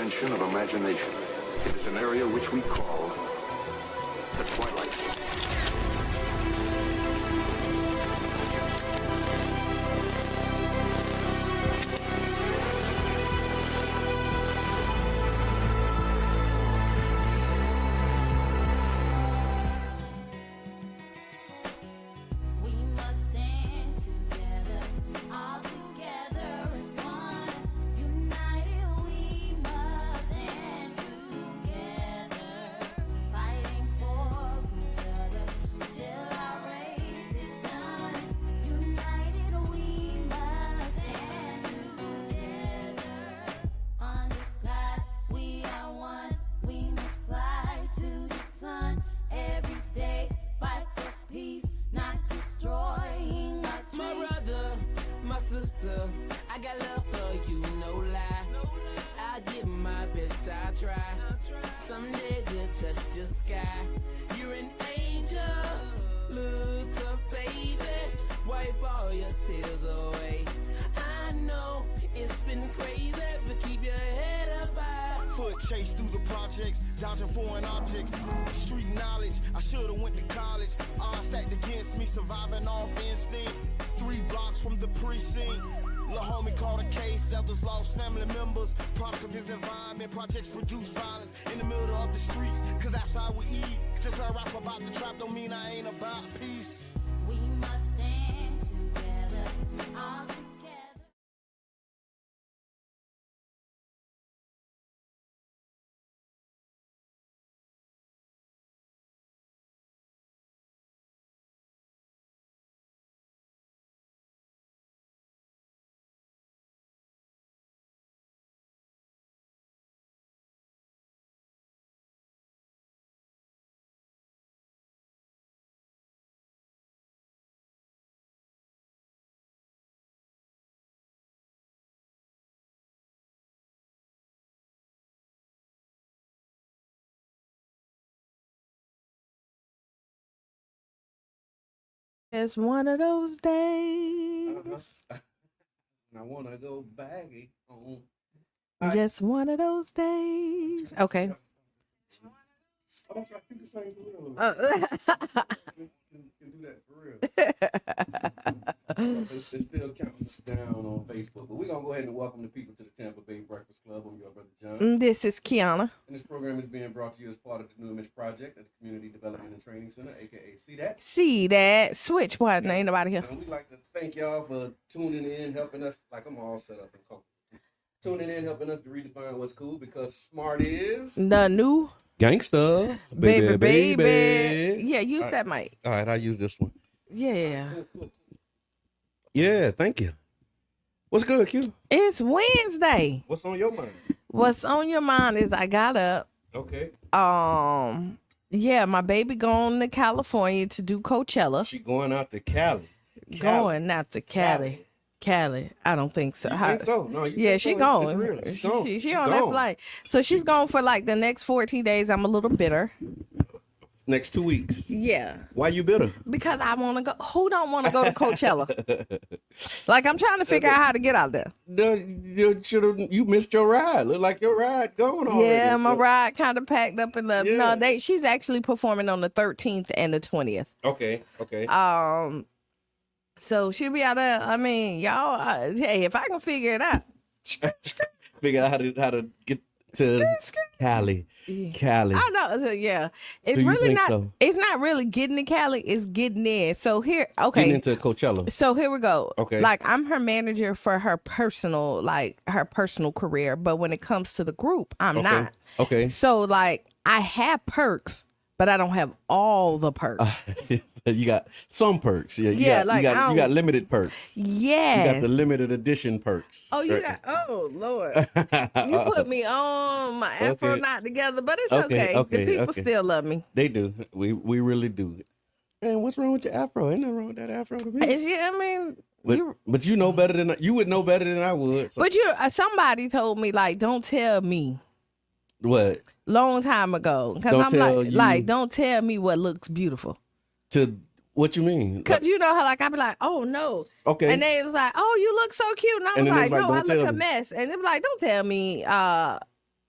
dimension of imagination. It is an area which we call the twilight. I got love for you, no lie. I give my best, I try. Someday to touch the sky. You're an angel, little baby. Wipe all your tears away. I know it's been crazy, but keep your head up high. Foot chase through the projects, dodging foreign objects. Street knowledge, I should've went to college. Odds stacked against me, surviving off instinct. 3 blocks from the precinct. Lil' homie caught a case, others lost family members. Product of his environment, projects produce violence in the middle of the streets, cause that's how we eat. Just heard rap about the trap, don't mean I ain't about peace. We must stand together, all together. It's one of those days. I want to go baggy on. Just one of those days. Okay. Oh, so you can sing for real. You can do that for real. It's still counting us down on Facebook. But we're going to go ahead and welcome the people to the Tampa Bay Breakfast Club. I'm your brother John. This is Kiana. And this program is being brought to you as part of the New Image Project at the Community Development and Training Center, a.k.a. See That. See that. Switch button. Ain't nobody here. And we'd like to thank y'all for tuning in, helping us. Like, I'm all set up and cool. Tuning in, helping us to redefine what's cool, because smart is The new gangsta. baby. Yeah, use that mic. All right, I'll use this one. Yeah. Yeah, thank you. What's good, Q? It's Wednesday. What's on your mind? What's on your mind is I got up. Okay. Yeah, my baby going to California to do Coachella. She going out to Cali. Going out to Cali. I don't think so. You think so? No, you Yeah, think she so? going. It's real. She on that flight. So she's going for like the next 14 days. I'm a little bitter. Next 2 weeks. Yeah. Why you bitter? Because I want to go. Who don't want to go to Coachella? Like, I'm trying to figure out how to get out there. You missed your ride. Look like your ride going already. Yeah, my ride kind of packed up and left. Yeah. No, she's actually performing on the 13th and the 20th. Okay. So she'll be out there. I mean, y'all, hey, if I can figure it out. Figure out how to get to Cali. I know. So, yeah. It's Do you really think not, so? it's not really getting to Cali. It's getting in. So here, okay. Getting into Coachella. So here we go. Okay. Like, I'm her manager for her personal career. But when it comes to the group, I'm not. Okay. So, like, I have perks, but I don't have all the perks. You got some perks. Yeah. Yeah, you got limited perks. Yeah. You got the limited edition perks. Oh, you got, oh, Lord. You put me on my afro Okay. not together, but it's Okay, okay. The people okay. still love me. They do. We really do. Man, what's wrong with your afro? Ain't nothing wrong with that afro to me. I mean, But you know better than you would know better than I would. So. but somebody told me, like, don't tell me. What? Long time ago. Because Don't I'm tell like, you- like, don't tell me what looks beautiful. To what you mean? Because you know how, like, I be like, oh, no. Okay. And they was like, oh, you look so cute. And I And was then like, they was no, like, I "Don't look tell a me." mess. And they was like, don't tell me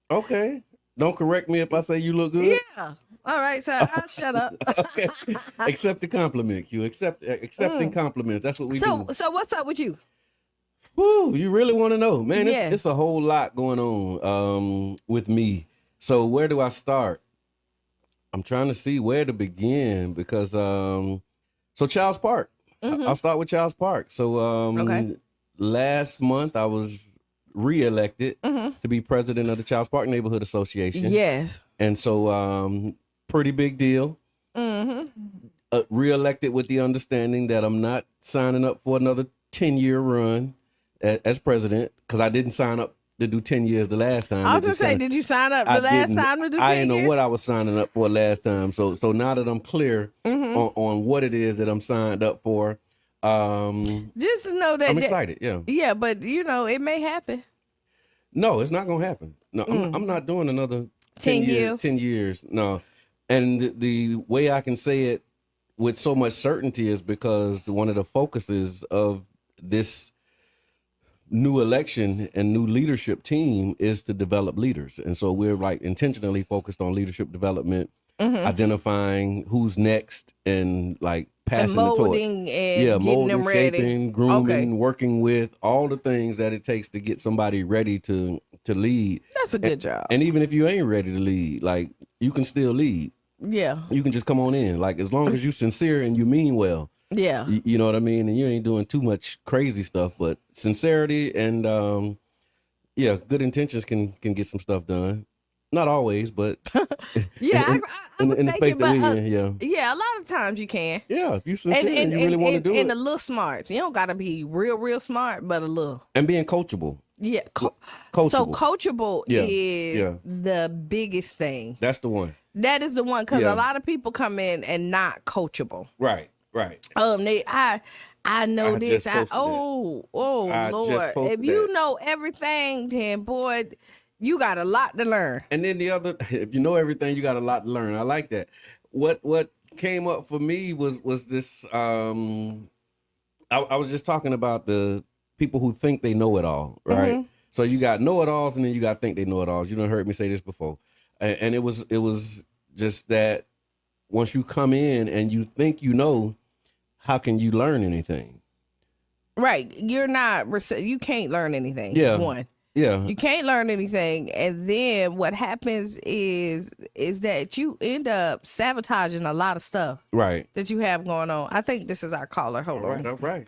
Okay. Don't correct me if I say you look good. Yeah. All right, so I'll shut up. Okay. Accept the compliment, Q. Accepting compliments. That's what we So do. so what's up with you? Woo, you really want to know, man? Yeah. It's a whole lot going on with me. So where do I start? I'm trying to see where to begin because so Child's Park. I'll start with Child's Park. So Okay. last month I was reelected to be president of the Child's Park Neighborhood Association. Yes. And so pretty big deal. Reelected with the understanding that I'm not signing up for another 10-year run as president because I didn't sign up to do 10 years the last time. I was gonna say, did you sign up the last time to do 10 I didn't know years? what I was signing up for last time. So now that I'm clear on what it is that I'm signed up for, Just know that I'm excited. Yeah. Yeah, but you know, it may happen. No, it's not gonna happen. No, I'm not doing another 10 years. years. 10 years. No. And the way I can say it with so much certainty is because one of the focuses of this new election and new leadership team is to develop leaders. And so we're like intentionally focused on leadership development, identifying who's next and like passing the torch. Molding and getting molding, them ready. shaping, grooming, Okay. working with all the things that it takes to get somebody ready to lead. That's a good job. And even if you ain't ready to lead, like you can still lead. Yeah. You can just come on in. Like as long as you sincere and you mean well. Yeah. You know what I mean? And you ain't doing too much crazy stuff, but sincerity and good intentions can get some stuff done. Not always, but Yeah, I in was the space thinking that we about, in, yeah. yeah, a lot of times you can. Yeah, if you sincere and you really want to do and it. a little smart. You don't gotta be real smart, but a little. And being coachable. Yeah. So Coachable. coachable Yeah, is yeah. the biggest thing. That's the one. That is the one because Yeah. a lot of people come in and not coachable. Right. I know I this. just posted that. I just Lord. posted If you that. know everything, then boy, you got a lot to learn. And then the other, if you know everything, you got a lot to learn. I like that. What came up for me was this. I was just talking about the people who think they know it all, right? So you got know it alls, and then you got think they know it alls. You done heard me say this before, and it was just that once you come in and you think you know, how can you learn anything? Right. You're not, you can't learn anything. Yeah. One. Yeah. You can't learn anything. And then what happens is that you end up sabotaging a lot of stuff Right. that you have going on. I think this is our caller. Hold on. All right.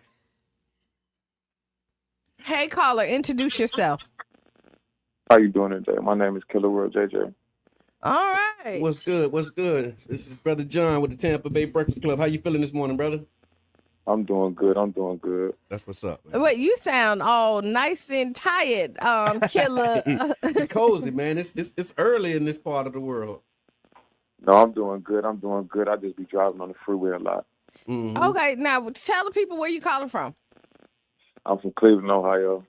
Hey, caller, introduce yourself. How you doing today? My name is Killer World JJ. All right. What's good? What's good? This is Brother John with the Tampa Bay Breakfast Club. How you feeling this morning, brother? I'm doing good. I'm doing good. That's what's up, man. Wait, you sound all nice and tired, Killer. It's cozy, man. It's early in this part of the world. No, I'm doing good. I'm doing good. I just be driving on the freeway a lot. Mhm. Okay, now tell the people where you calling from. I'm from Cleveland, Ohio.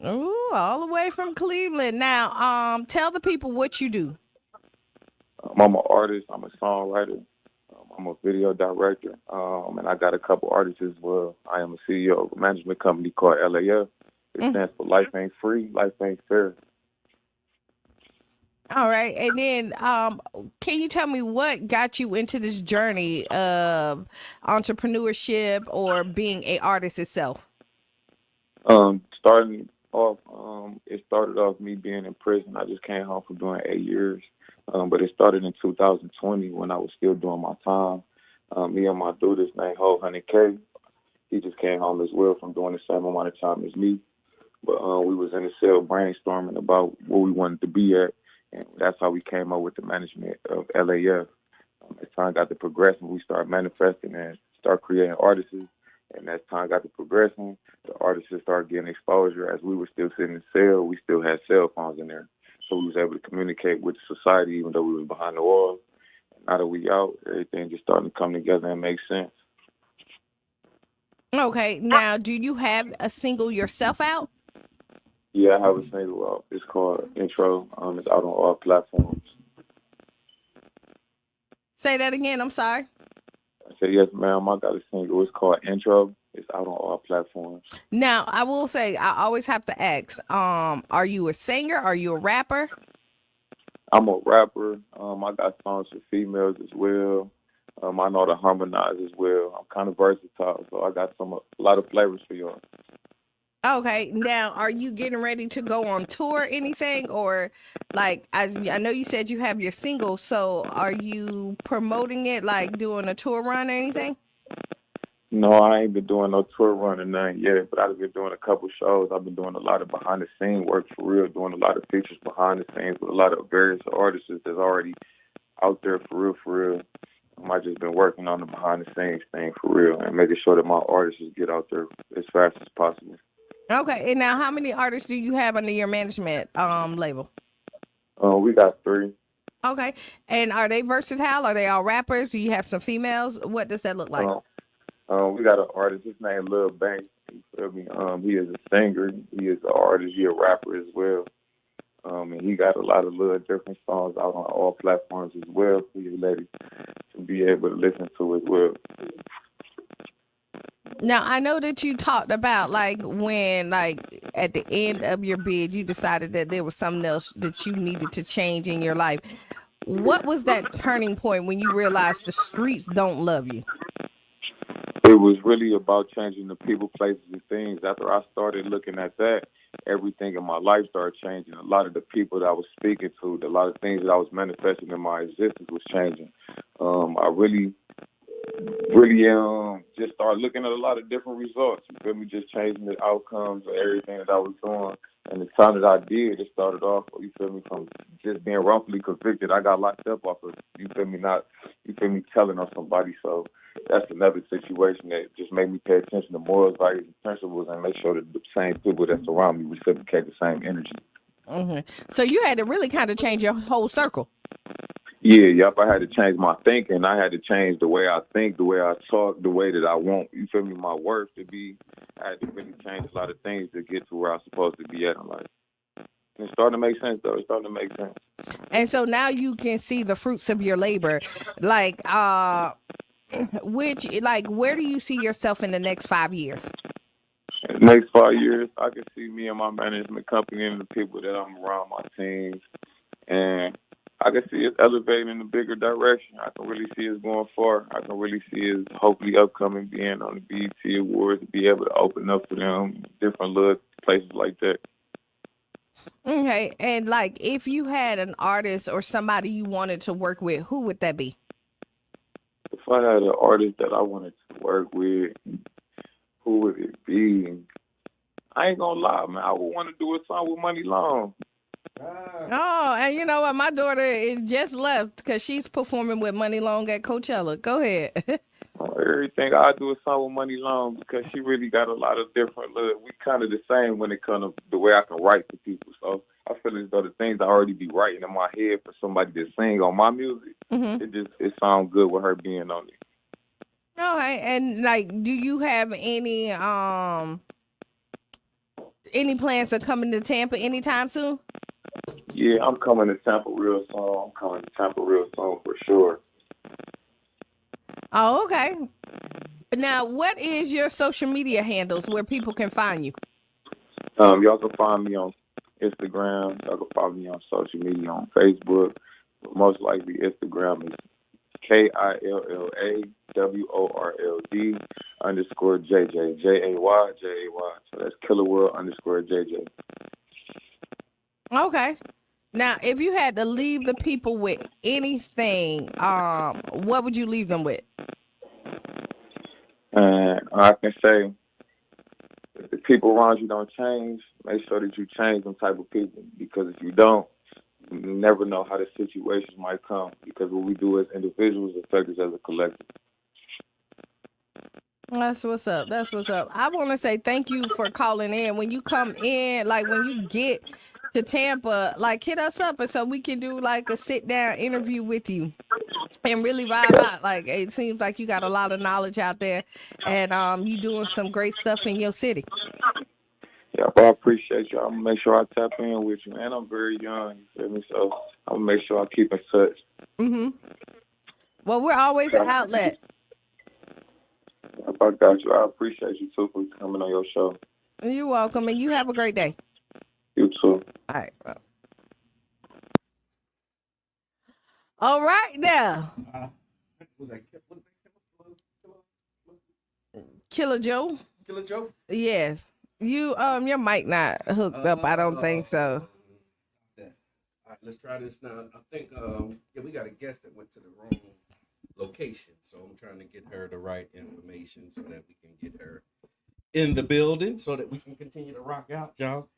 Ooh, all the way from Cleveland. Now, tell the people what you do. I'm an artist. I'm a songwriter. I'm a video director. And I got a couple artists as well. I am a CEO of a management company called LAF. It stands for Life Ain't Free, Life Ain't Fair. All right, and then can you tell me what got you into this journey of entrepreneurship or being an artist itself? Starting off, it started off me being in prison. I just came home from doing 8 years. But it started in 2020 when I was still doing my time. Me and my dude, his name Ho Honey K, he just came home as well from doing the same amount of time as me. But we was in the cell brainstorming about where we wanted to be at, and that's how we came up with the management of LAF. As time got to progressing, we started manifesting and start creating artists. And as time got to progressing, the artists started getting exposure. As we were still sitting in the cell, we still had cell phones in there. So we was able to communicate with society even though we was behind the walls. And now that we out, everything just starting to come together and make sense. Okay, now do you have a single yourself out? Yeah, I have a single out. It's called Intro. It's out on all platforms. Say that again. I'm sorry. I said, yes, ma'am, I got a single. It's called Intro. It's out on all platforms. Now, I will say, I always have to ask, are you a singer? Are you a rapper? I'm a rapper. I got songs for females as well. I know how to harmonize as well. I'm kind of versatile, so I got a lot of flavors for y'all. Okay, now are you getting ready to go on tour, anything, or like I know you said you have your single, so are you promoting it, like doing a tour run or anything? No, I ain't been doing no tour run or nothing yet, but I've been doing a couple shows. I've been doing a lot of behind the scene work for real, doing a lot of features behind the scenes with a lot of various artists that's already out there for real, for real. I just been working on the behind the scenes thing for real and making sure that my artists get out there as fast as possible. Okay, and now how many artists do you have under your management label? We got three. Okay, and are they versatile? Are they all rappers? Do you have some females? What does that look like? We got an artist. His name Lil Banks. You feel me? He is a singer. He is an artist. He a rapper as well. And he got a lot of little different songs out on all platforms as well for you ladies to be able to listen to as well. Now I know that you talked about like when like at the end of your bid you decided that there was something else that you needed to change in your life. What was that turning point when you realized the streets don't love you? It was really about changing the people, places, and things. After I started looking at that, everything in my life started changing. A lot of the people that I was speaking to, a lot of things that I was manifesting in my existence was changing. I really just started looking at a lot of different results. You feel me? Just changing the outcomes of everything that I was doing. And the time that I did, it started off, you feel me, from just being wrongfully convicted. I got locked up off of, you feel me, telling on somebody. So that's another situation that just made me pay attention to morals, values, and principles and make sure that the same people that surround me reciprocate the same energy. Hmm. So you had to really kind of change your whole circle. Yeah, yep. I had to change my thinking. I had to change the way I think, the way I talk, the way that I want, you feel me, my worth to be. I had to really change a lot of things to get to where I'm supposed to be at in life. And it's starting to make sense, though. It's starting to make sense. And so now you can see the fruits of your labor. Like, where do you see yourself in the next 5 years? In the next 5 years, I can see me and my management company and the people that I'm around, my teams, and I can see us elevating in a bigger direction. I can really see us going far. I can really see us hopefully upcoming being on the BET Awards to be able to open up for them, different little places like that. Okay, and like if you had an artist or somebody you wanted to work with, who would that be? If I had an artist that I wanted to work with, who would it be? I ain't gonna lie, man. I would want to do a song with Money Long. Oh, and you know what? My daughter just left because she's performing with Money Long at Coachella. Go ahead. Everything I do is song with Money Long because she really got a lot of different. We kind of the same when it comes to the way I can write to people. So I feel as though the things I already be writing in my head for somebody to sing on my music, it sounds good with her being on it. All right, and like, do you have any plans of coming to Tampa anytime soon? Yeah, I'm coming to Tampa real soon for sure. Oh, okay. Now, what is your social media handles where people can find you? Y'all can find me on Instagram. Y'all can follow me on social media on Facebook. But most likely Instagram is KILLAWORLD _JJ JAY. So that's Killer World _JJ. Okay. Now, if you had to leave the people with anything, what would you leave them with? And I can say, if the people around you don't change, make sure that you change them type of people. Because if you don't, you never know how the situations might come. Because what we do as individuals affects us as a collective. That's what's up. That's what's up. I want to say thank you for calling in. When you come in, like when you get to Tampa, like hit us up and so we can do like a sit down interview with you and really vibe out. Like it seems like you got a lot of knowledge out there and you doing some great stuff in your city. Yeah, well, I appreciate you. I'm gonna make sure I tap in with you, man. I'm very young, you feel me? So I'm gonna make sure I keep in touch. Well, we're always an outlet. I I got you. I appreciate you too for coming on your show. You're welcome, and you have a great day. You too. All right. All right now. Was that Killer Joe? Killer Joe? Yes. Your mic not hooked up. I don't think so. All right, let's try this now. I think we got a guest that went to the wrong location, so I'm trying to get her the right information so that we can get her in the building so that we can continue to rock out, y'all.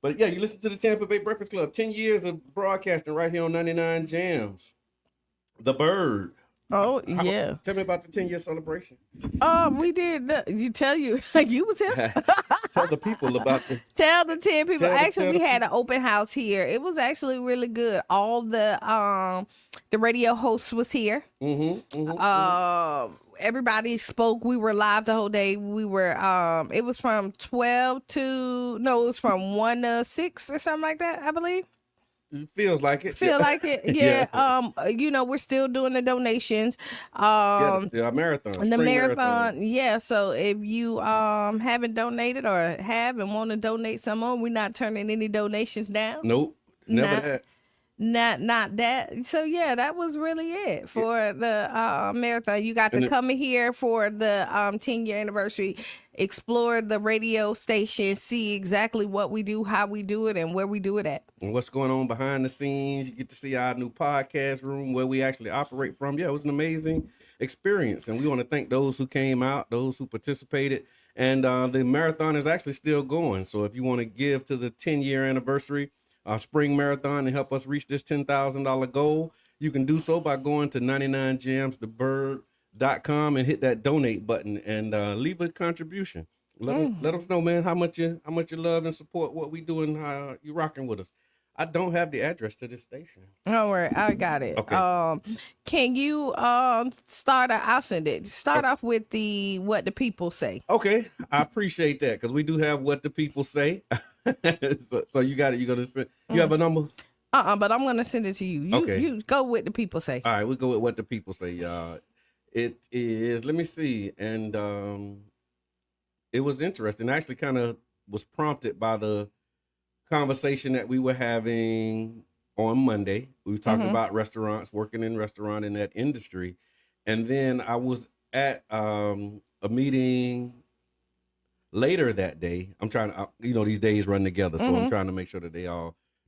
But yeah, you listen to the Tampa Bay Breakfast Club. 10 years of broadcasting right here on 99 Jams. The Bird. Oh yeah. Tell me about the 10-year celebration. We did. You was here. Tell the people about the. Tell the 10 people. Actually, we tell had an open house here. It was actually really good. All the radio hosts was here. Everybody spoke. We were live the whole day. We were it was from 12 to it was from 1 to 6 or something like that, I believe. It feels like it. Like it. Yeah. We're still doing the donations. The marathon. The marathon. Yeah. So if you haven't donated or have and want to donate some more, we're not turning any donations down. Nope. Never that. Not that. So yeah, that was really it for the marathon. You got to come in here for the 10-year anniversary, explore the radio station, see exactly what we do, how we do it, and where we do it at. And what's going on behind the scenes. You get to see our new podcast room where we actually operate from. Yeah, it was an amazing experience. And we want to thank those who came out, those who participated. And the marathon is actually still going. So if you want to give to the 10-year anniversary spring marathon and help us reach this $10,000 goal, you can do so by going to 99jamsthebird.com and hit that donate button and leave a contribution. Let us know, man, how much you love and support what we do and how you rocking with us. I don't have the address to this station. All right, I got it. Okay. Can you start? I'll send it. Start off with what the people say. Okay, I appreciate that because we do have what the people say. so you got it. You're gonna send. You have a number? But I'm gonna send it to you. You go with the people say. All right, we go with what the people say, y'all. It is. Let me see, and it was interesting. Actually, kind of was prompted by the conversation that we were having on Monday. We were talking about restaurants, working in restaurant in that industry. And then I was at a meeting later that day. I'm trying to, these days run together. So I'm trying to make sure that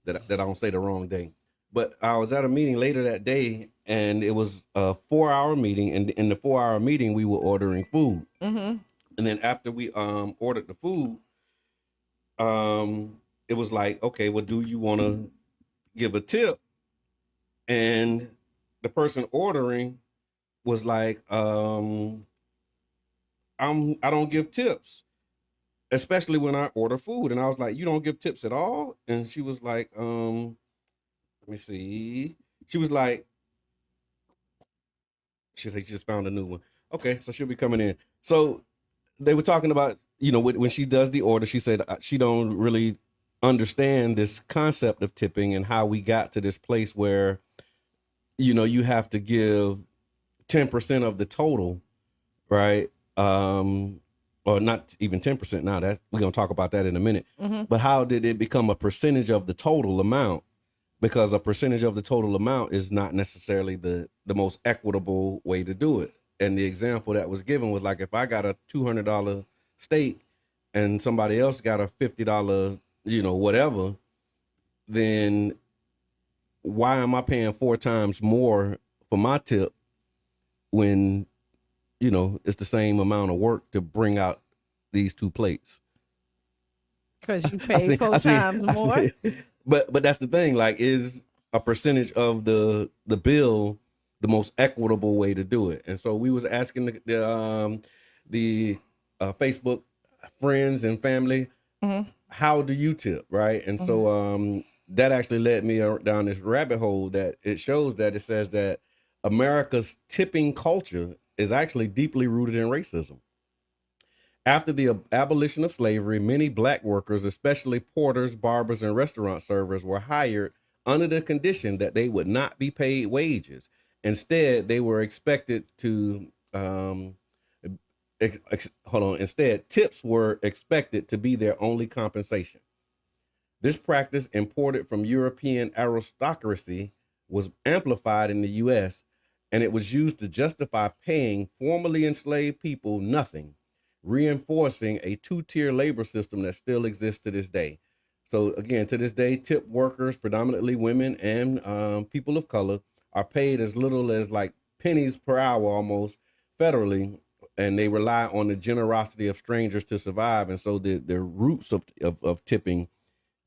that I don't say the wrong day. But I was at a meeting later that day and it was a 4-hour meeting. And in the 4-hour meeting, we were ordering food. And then after we ordered the food, it was like, okay, well, do you want to give a tip? And the person ordering was like, I don't give tips, especially when I order food. And I was like, you don't give tips at all? And she was like, let me see. She was like, she said she just found a new one. Okay, so she'll be coming in. So they were talking about, when she does the order, she said she don't really understand this concept of tipping and how we got to this place where, you have to give 10% of the total, right? Or not even 10% now. We're going to talk about that in a minute. But how did it become a percentage of the total amount? Because a percentage of the total amount is not necessarily the most equitable way to do it. And the example that was given was like, if I got a $200 steak and somebody else got a $50 whatever, then why am I paying 4 times more for my tip when, it's the same amount of work to bring out these 2 plates? Because you pay 4 times more. But that's the thing, like, is a percentage of the bill the most equitable way to do it? And so we was asking the Facebook friends and family, how do you tip, right? And so that actually led me down this rabbit hole that it shows that it says that America's tipping culture is actually deeply rooted in racism. After the abolition of slavery, many black workers, especially porters, barbers, and restaurant servers, were hired under the condition that they would not be paid wages. Instead, they were expected to Instead, tips were expected to be their only compensation. This practice, imported from European aristocracy, was amplified in the U.S., and it was used to justify paying formerly enslaved people nothing, reinforcing a two-tier labor system that still exists to this day. So again, to this day, tip workers, predominantly women and people of color, are paid as little as like pennies per hour almost federally, and they rely on the generosity of strangers to survive. And so the roots of tipping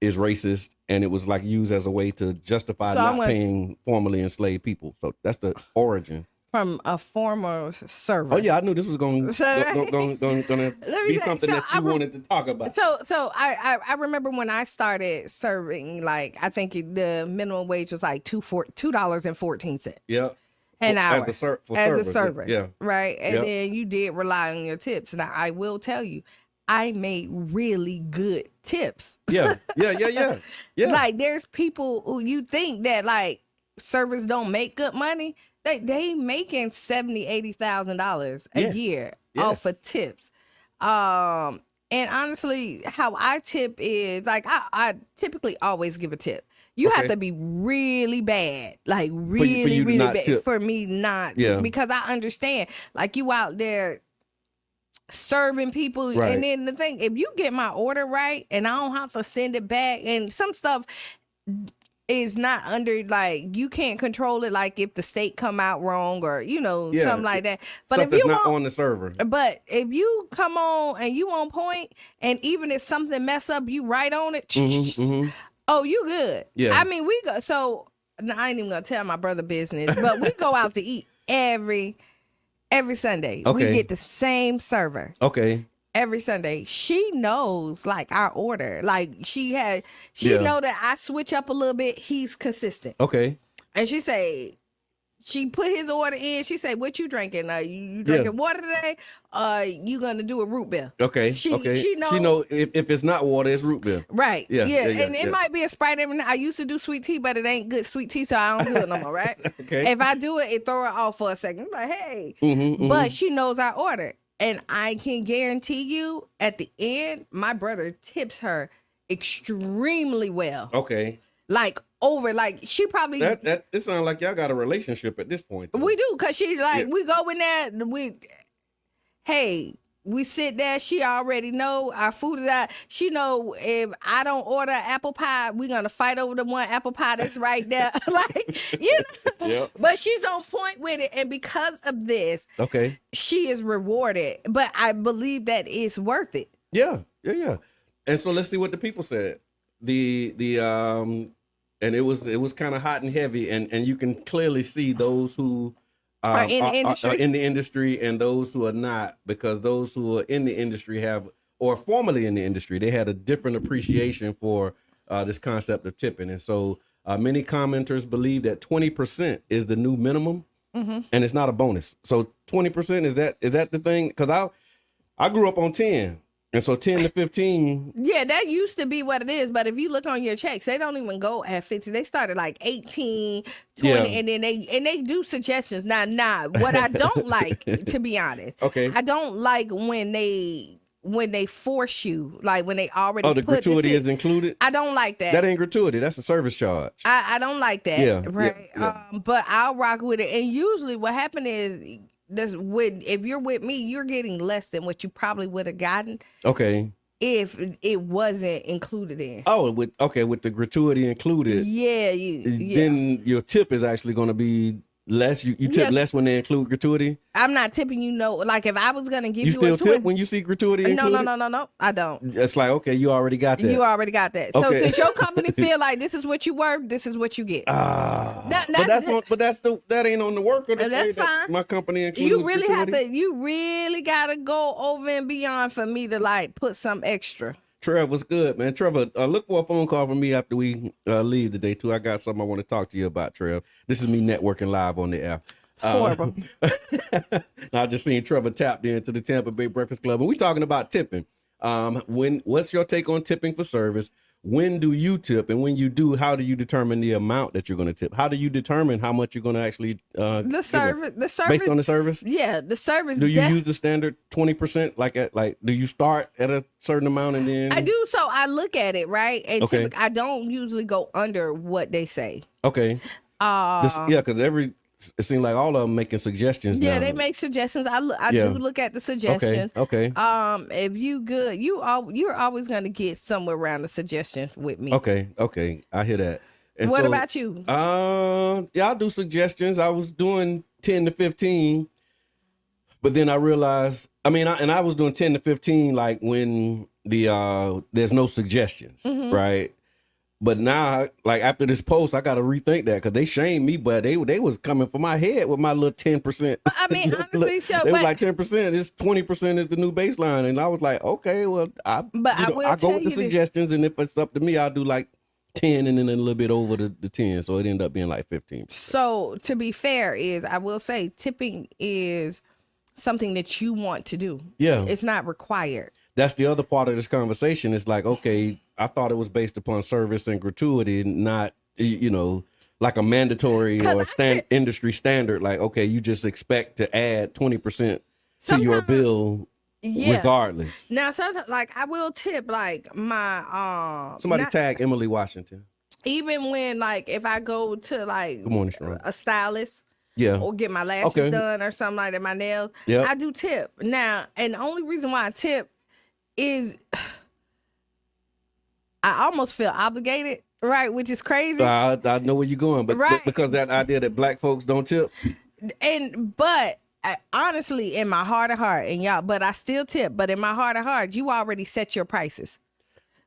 is racist, and it was like used as a way to justify not paying formerly enslaved people. So that's the origin. From a former server. Oh yeah, I knew this was going to be something that you wanted to talk about. So I remember when I started serving, like I think the minimum wage was like $2.14. Yeah. An hour as a server. Yeah. Right. And then you did rely on your tips. Now I will tell you, I made really good tips. Yeah. Like there's people who you think that like servers don't make good money. They making $70,000-$80,000 a year off of tips. And honestly, how I tip is like I typically always give a tip. You have to be really bad, like really bad for me not to, because I understand like you out there serving people. Right. And then the thing, if you get my order right and I don't have to send it back, and some stuff is not under, like, you can't control it, like if the state come out wrong or something like that. But stuff if you not on the server. But if you come on and you on point, and even if something mess up, you right on it. Oh, you good. Yeah. I mean, we go. So I ain't even gonna tell my brother business, but we go out to eat every Sunday. Okay. We get the same server. Okay. Every Sunday. She knows like our order. Like she know that I switch up a little bit. He's consistent. Okay. And she put his order in. She say, "What you drinking? You drinking water today? You gonna do a root beer?" Okay. She know if it's not water, it's root beer. Right. Yeah. And it might be a Sprite every night. I used to do sweet tea, but it ain't good sweet tea, so I don't do it no more. Right. Okay. If I do it, it throw it off for a second. I'm like, hey. But she knows our order, and I can guarantee you, at the end, my brother tips her extremely well. Okay. Like over, like she probably that it sounds like y'all got a relationship at this point. Though. We do, cause she like we go in there, we sit there. She already know our food is out. She know if I don't order apple pie, we gonna fight over the one apple pie that's right there. Like Yep. But she's on point with it, and because of this, she is rewarded. But I believe that it's worth it. Yeah. And so let's see what the people said. And it was kind of hot and heavy, and you can clearly see those who are in the industry and those who are not, because those who are in the industry have, or formerly in the industry, they had a different appreciation for this concept of tipping. And so many commenters believe that 20% is the new minimum, and it's not a bonus. So 20%, is that the thing? Because I grew up on 10. And so 10 to 15. Yeah, that used to be what it is. But if you look on your checks, they don't even go at 50. They started like 18, 20, and then they do suggestions. Now, what I don't like, to be honest, I don't like when they force you, like when they already the gratuity is included. I don't like that. That ain't gratuity. That's a service charge. I don't like that. Yeah, right. Yeah. But I'll rock with it. And usually what happened is, if you're with me, you're getting less than what you probably would have gotten. Okay. If it wasn't included in. Oh, with the gratuity included. Yeah. Then your tip is actually going to be less. You tip less when they include gratuity. I'm not tipping like if I was gonna give you still tip when you see gratuity included? No, I don't. It's like, okay, you already got that. So since your company feel like this is what you worth, this is what you get. That ain't on the worker. That's fine. My company includes you really gotta go over and beyond for me to like put some extra. Trev, what's good, man? Trevor, look for a phone call from me after we leave today, too. I got something I want to talk to you about, Trev. This is me networking live on the air. Horrible. Now, I just seen Trevor tapped into the Tampa Bay Breakfast Club, and we talking about tipping. What's your take on tipping for service? when do you tip, and when you do, how do you determine the amount that you're going to tip? How do you determine how much you're going to actually The service based on the service? Yeah, the service. Do you use the standard 20%? Like do you start at a certain amount and then? I do. So I look at it, right, and Okay. I don't usually go under what they say. Okay. Because it seems like all of them making suggestions. Yeah, now. they make suggestions. I Yeah. do look at the suggestions. Okay. If you good, you're always gonna get somewhere around the suggestion with me. Okay. I hear that. And What so, about you? Yeah, I do suggestions. I was doing 10 to 15, but then I realized, I was doing 10 to 15 like when there's no suggestions, Mm-hmm. right? But now, like after this post, I got to rethink that because they shamed me, but they was coming for my head with my little 10%. I mean, honestly, so, They was but, like 10%. It's 20% is the new baseline, and I was like, okay, well, I will go tell with you the this. suggestions, and if it's up to me, I'll do like 10 and then a little bit over the 10, so it ended up being like 15. So to be fair, I will say tipping is something that you want to do. Yeah. It's not required. That's the other part of this conversation. It's like, okay, I thought it was based upon service and gratuity, not, like a mandatory 'Cause or industry standard. Like, okay, you just expect to add 20% to your Sometimes- bill Yeah. regardless. Now sometimes like I will tip like my Somebody not- tag Emily Washington. even when like if I go to like Good morning, Strong. a stylist Yeah. or get my lashes Okay. done or something like that, my nails, Yep. I do tip. Now, and the only reason why I tip is I almost feel obligated, right? Which is crazy. So I know where you're going, but Right. because that idea that black folks don't tip. But honestly, in my heart of heart, and y'all, but I still tip. But in my heart of heart, you already set your prices.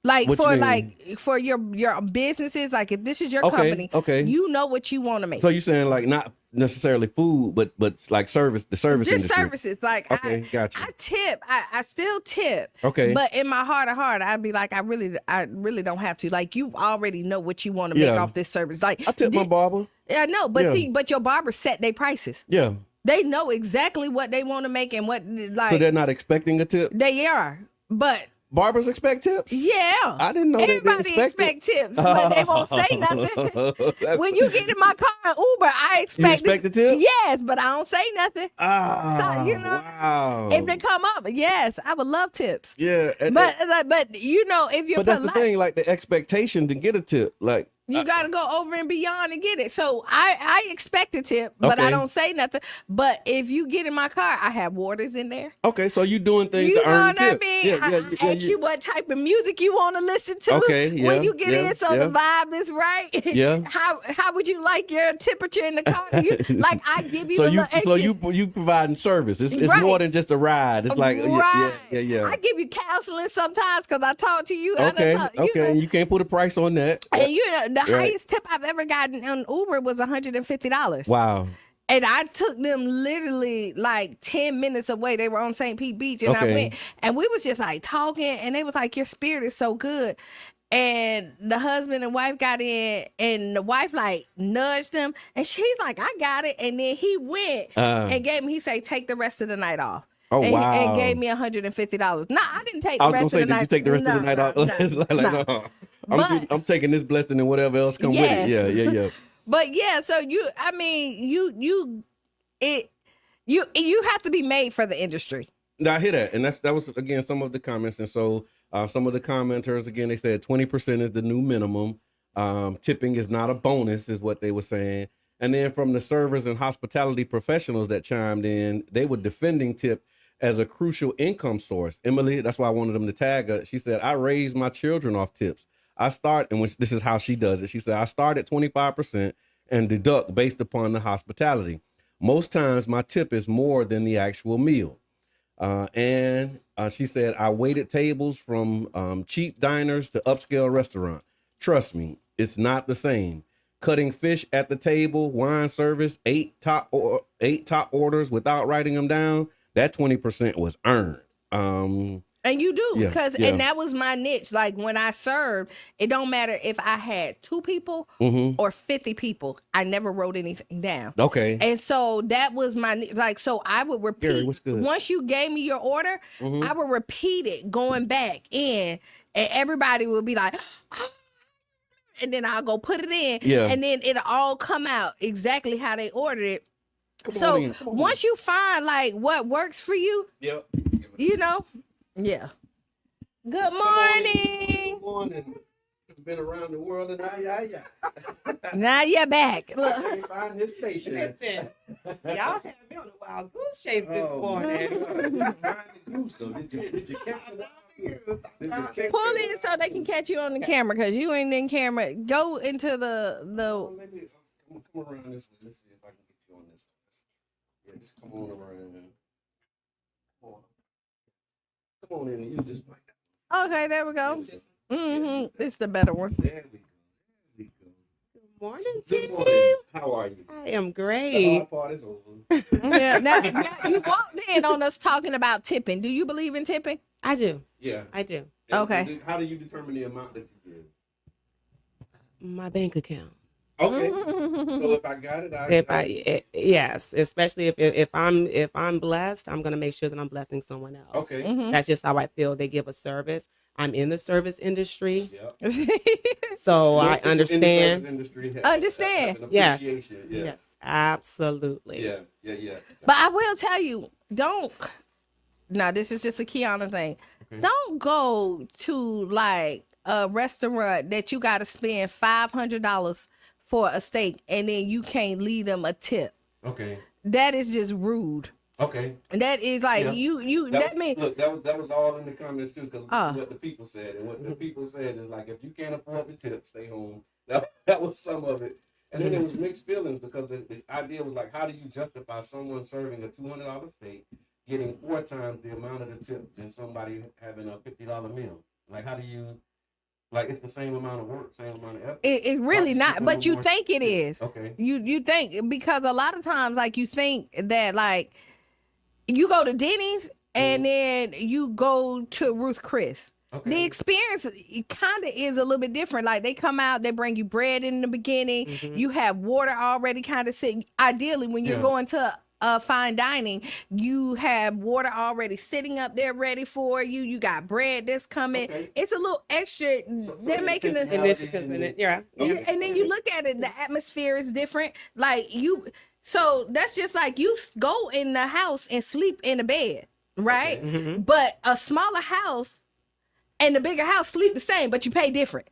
Like What you for mean? like for your businesses, like if this is your Okay, company, okay. you know what you want to make. So you're saying like not necessarily food, but like the service Just industry. services, like Okay, gotcha. I tip. I still tip. Okay. But in my heart of heart, I'd be like, I really don't have to. Like you already know what you want to make Yeah. off this service. Like I tip my barber. I know, but Yeah. see, but your barber set their prices. Yeah. They know exactly what they want to make and what like So they're not expecting a tip. they are. But Barbers expect tips. yeah, I didn't know that they everybody expect tips, but they won't say nothing. When you get in my car and Uber, I expect expect a tip? Yes, but I don't say nothing. Ah, Wow. wow. If they come up, yes, I would love tips. Yeah, But if you're but that's the polite, thing, like the expectation to get a tip, like you got to go over and beyond and get it. So I expect a tip, but I Okay. don't say nothing. But if you get in my car, I have waters in there. okay, so you doing things You to know earn what I tip. mean? Yeah, I ask you what type of music you want to listen to. Okay, yeah, when you get yeah, in, so yeah. the vibe is right. Yeah. How would you like your temperature in the car? Like I give you So the you little so extra- you providing service. It's Right. more than just a ride. It's like right. yeah. I give you counseling sometimes because I talk to you. Okay, I done okay. And you can't put a price on that. and you know, the Right. highest tip I've ever gotten on Uber was $150. Wow. And I took them literally like 10 minutes away. They were on St. Pete Beach. And Okay. I went and we was just like talking. And they was like, your spirit is so good. And the husband and wife got in and the wife like nudged him. And she's like, I got it. And then he went and gave me, he said, take the rest of the night off. Oh, and, wow. And gave me $150. No, I didn't take I the was rest gonna say, of the did night. you take the rest of the night off? It's like, no. But- I'm taking this blessing and whatever else come Yes. with it. Yeah. But yeah, so you have to be made for the industry. Now, I hear that, and that was again some of the comments, and so some of the commenters again they said 20% is the new minimum. Tipping is not a bonus, is what they were saying. And then from the servers and hospitality professionals that chimed in, they were defending tip as a crucial income source. Emily, that's why I wanted them to tag her. She said, "I raise my children off tips. I start," and this is how she does it. She said, "I start at 25% and deduct based upon the hospitality. Most times my tip is more than the actual meal." And she said, "I waited tables from cheap diners to upscale restaurant. Trust me, it's not the same. Cutting fish at the table, wine service, 8 top orders without writing them down. That 20% was earned." And you do, Yeah, because yeah. and that was my niche. Like when I served, it don't matter if I had 2 people or 50 people. I never wrote anything down. Okay. And so that was my like. So I would repeat. Gary, what's good? Once you gave me your order, I would repeat it going back in and everybody will be like, and then I'll go put it in, Yeah. and then it'll all come out exactly how they ordered it. Come So on in, come on once you find like what works for you, in. Yep. you know, yeah. Good Come on in. morning. Good morning. Been around the world and yeah. Now you're back. I Look. can't find this station. Listen, y'all have me on a wild goose chase this Oh, morning. man. Find the goose though. Did you catch it? Did you catch Pull it? in so they can catch you on the camera, because you ain't in camera. Go into the Maybe come around this way. Let's see if I can get you on this one. Yeah, just come on around. Come on in and use this mic. Okay, there we go. It's the better one. There we go. Good morning, Good Tim. morning. How are you? I am The great. hard part is over. Yeah, now you walked in on us talking about tipping. Do you believe in tipping? I do. Yeah. I do. Okay. How do you determine the amount that you give? My bank account. Okay. So if I got it, Yes, especially if I'm blessed, I'm gonna make sure that I'm blessing someone else. Okay. That's just how I feel. They give a service. I'm in the service industry, Yep. so Most I people in the understand. service industry Understand. have an Yes. appreciation. Yeah. Yes, absolutely. Yeah. But I will tell you, don't. Now this is just a Kiana thing. Okay. Don't go to like a restaurant that you got to spend $500 for a steak and then you can't leave them a tip. Okay. That is just rude. Okay. And that is like Yeah. that means Look, that was all in the comments too, because Ah. what the people said, and what the people said is like, if you can't afford the tip, stay home. That was some of it, and then there was mixed feelings because the idea was like, how do you justify someone serving a $200 steak getting 4 times the amount of the tip than somebody having a $50 meal? Like, how do you? Like, it's the same amount of work, same amount of effort. it really Why not, give them but you more think it tip? is. Okay. You think, because a lot of times like you think that like you go to Denny's and then you go to Ruth Chris. Okay. The experience kind of is a little bit different. Like they come out, they bring you bread in the beginning. You have water already kind of sitting. Ideally, when you're Yeah. going to fine dining, you have water already sitting up there ready for you. You got bread that's coming. Okay. It's a little extra. They're making the Initiatives in it. Yeah. yeah, and then you look at it, the atmosphere is different. Like so that's just like you go in the house and sleep in a bed, right? Mm-hmm. But a smaller house and the bigger house sleep the same, but you pay different.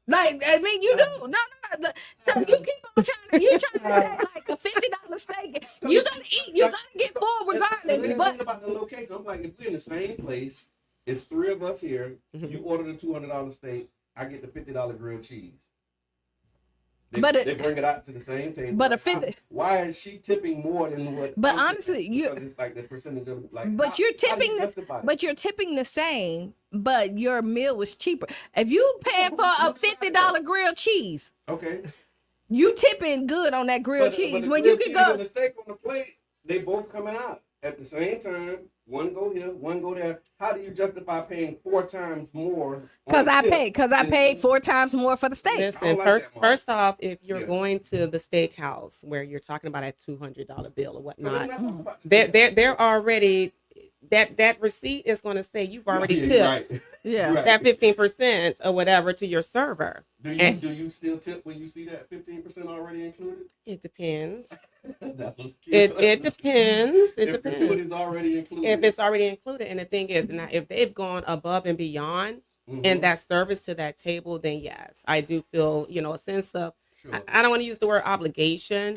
Like, I mean, you do. No. So you keep on trying to say like a $50 steak. You're gonna eat. You're gonna get full regardless. And But think about the location. I'm like, if we're in the same place, it's 3 of us here. You order the $200 steak. I get the $50 grilled cheese. They bring it out to the same table. But a 50 Why is she tipping more than what? But I'm honestly, tipping? you- Because it's like the percentage of like. But you're how do you tipping justify it? but you're tipping the same, but your meal was cheaper. If you paying for a $50 grilled cheese, Okay. you tipping good on that grilled But cheese. the When you grilled can cheese go, and the steak on the plate, they both coming out at the same time. One go here, one go there. How do you justify paying 4 times more? because I than- paid 4 times more for the steak. Listen, like first that, Mom. first off, if you're Yeah. going to the steakhouse where you're talking about a $200 bill or So whatnot, let's not talk about they're already that receipt is going to say you've already Yeah, tipped right. Yeah. Right. that 15% or whatever to your server. Do you And- do you still tip when you see that 15% already included? It depends. That was It depends. It If depends. gratuity's already included. If it's already included, and the thing is, now if they've gone above and beyond Mhm. in that service to that table, then yes, I do feel a sense of. Sure. I don't want to use the word obligation.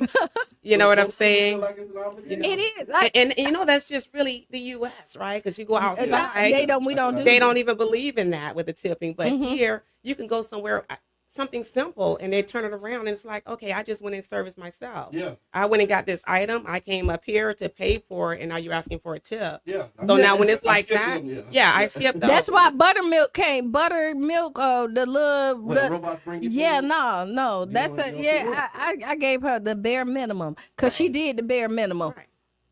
You know what I'm Don't you feel saying? like it's an obligation? It is. Like, And that's just really the U.S., right? Because you go outside, we don't do they that. don't even believe in that with the tipping. But Mhm. here, you can go somewhere, something simple, and they turn it around, and it's like, okay, I just went and serviced myself. Yeah, I went and got this item. I came up here to pay for it, and now you're asking for a tip. yeah. So now when it's I like skip that, them, I skipped those. That's why buttermilk came. Buttermilk, the little. When the robots bring you Yeah, food? no. That's don't- you the don't yeah. I gave her the bare minimum because she did the bare minimum. Right.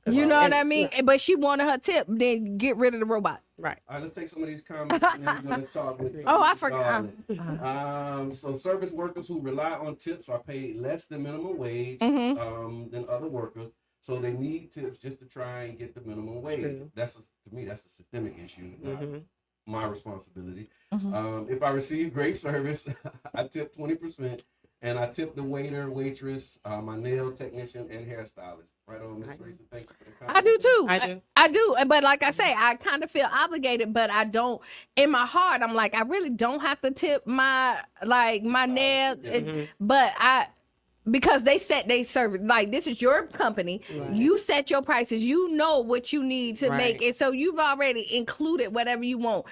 You know what I And- mean? But she wanted her tip. Then get rid of the robot. Right. All right, let's take some of these comments and then we're going to talk with Oh, I Mrs. forgot. Garland. So service workers who rely on tips are paid less than minimum wage Mm-hmm. than other workers. So they need tips just to try and get the minimum wage. True. To me, that's a systemic issue, not Mhm. my responsibility. Mm-hmm. If I receive great service, I tip 20%, and I tip the waiter, waitress, my nail technician, and hairstylist. Right on, Miss Teresa. Thank you for the I do compliment. too. I do. I do. But like I say, I kind of feel obligated, but I don't. In my heart, I'm like, I really don't have to tip my nail. But because they set their service, like this is your company, you set your prices, you know what you need to make it, so you've already included whatever you want.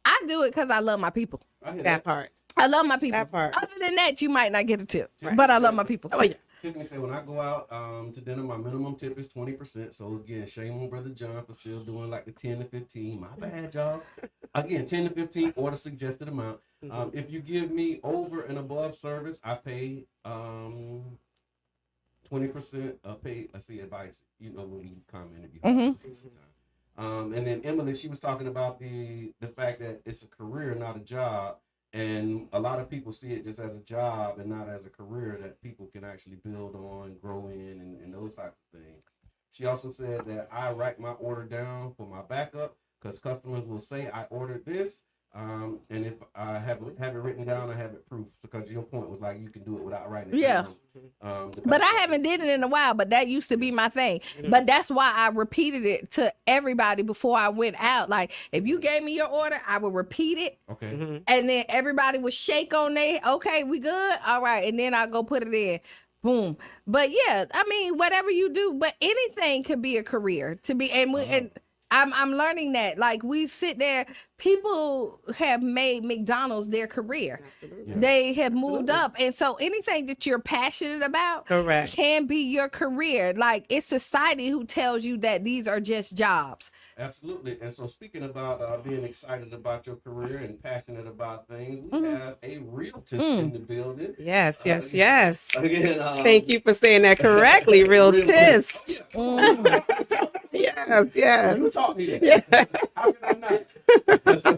I do it because I love my people. I hear That part. I love my people. That part. Other than that, you might not get a tip, but I love my people. Oh, yeah. Tiffany said, when I go out to dinner, my minimum tip is 20%. So again, shame on Brother John for still doing like the 10 to 15. My bad, y'all. Again, 10 to 15 or the suggested amount. If you give me over and above service, I pay 20% pay. Let's see, advice. You know, when you come in, and then Emily, she was talking about the fact that it's a career, not a job. And a lot of people see it just as a job and not as a career that people can actually build on, grow in, and those types of things. She also said that I write my order down for my backup because customers will say I ordered this. And if I have it written down, I have it proof. Because your point was like you can do it without writing it down. But I haven't did it in a while, but that used to be my thing. But that's why I repeated it to everybody before I went out. Like, if you gave me your order, I would repeat it. Okay. And then everybody would shake on their, okay, we good? All right. And then I'll go put it in. Boom. But yeah, I mean, whatever you do, but anything could be a career to be. And I'm learning that. Like, we sit there, people have made McDonald's their career. Absolutely. Yeah. They have moved up. And so anything that you're passionate about Correct. can be your career. Like, it's society who tells you that these are just jobs. Absolutely. And so speaking about being excited about your career and passionate about things, we have a realtor in the building. Yes, yes, yes. Again, Thank you for saying that correctly, realtist. Yes, yes. You taught me that. Yeah. How can I not? So,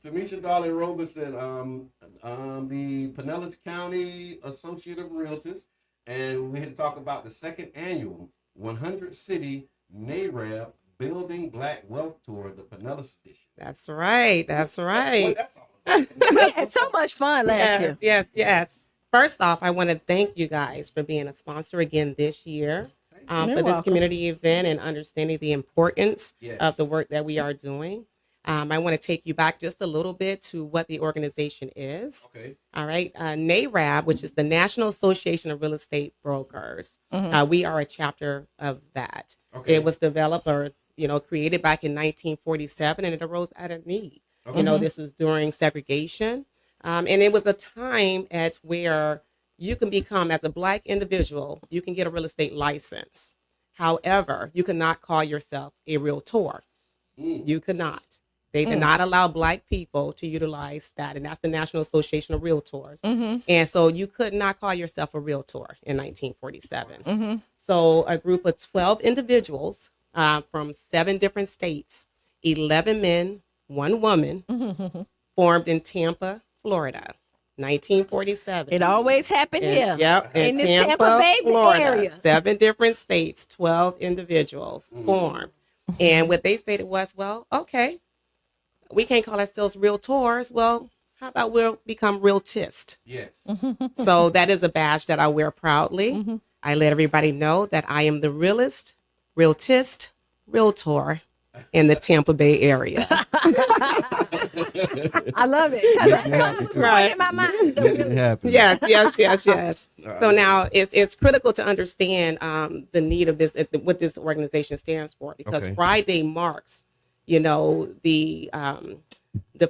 Tamisha Darling Roberson, the Pinellas County Associate of Realtors, and we had to talk about the second annual 100 City NAREB Building Black Wealth Tour, the Pinellas edition. That's right. That's right. Well, that's all. We had so much fun last year. Yes, yes. First off, I want to thank you guys for being a sponsor again this year for this welcome. community event and understanding the importance Yes. of the work that we are doing. I want to take you back just a little bit to what the organization is. Okay. All right. NAREB, which is the National Association of Real Estate Brokers. We are a chapter of that. Okay. It was developed or created back in 1947, and it arose out of need. Okay. This was during segregation. And it was a time at where you can become, as a Black individual, you can get a real estate license. However, you cannot call yourself a realtor. You could not. They did not allow Black people to utilize that, and that's the National Association of Realtors. And so you could not call yourself a realtor in 1947. So a group of 12 individuals from 7 different states, 11 men, 1 woman, formed in Tampa, Florida, 1947. It always happened here. Yep. In this Tampa Bay Florida, area. 7 different states, 12 individuals formed. And what they stated was, well, okay, we can't call ourselves realtors. Well, how about we'll become realtist? Yes. So that is a badge that I wear proudly. I let everybody know that I am the realtist, realtor in the Tampa Bay area. I love it. 'Cause that was right in my mind. Yes. So now it's critical to understand the need of this, what this organization stands for, because Okay. Friday marks, the